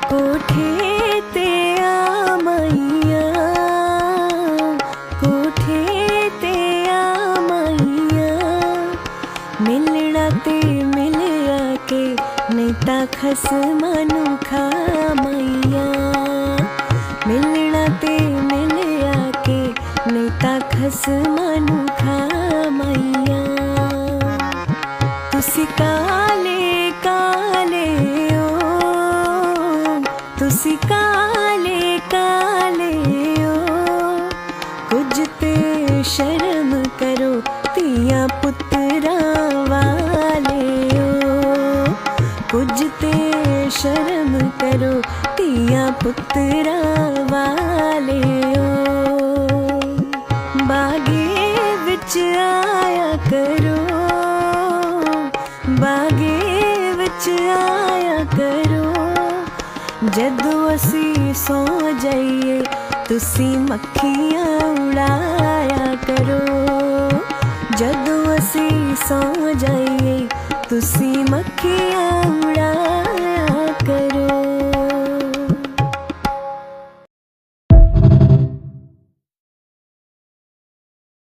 कोठे ते आ मैया, कोठे ते आ मैया, मिलना ते मिल आके नहीं ता खसमा नू खा मैया, मिलना ते मिल आके नहीं ता खसमा नू खा मैया। तुसी काले काले ओ, तुसी काले काले ओ, कुछ ते शर्म करो तिया पुत्रा वाले ओ, कुछ ते शर्म करो तिया पुत्रा वाले ओ। बागे विच आया करो, बागे विच आया करो, जदों असी सौ जाइए तुसी मक्खियां उड़ाया करो, जदों असी सौ जाइए तुसी मक्खियां उड़ा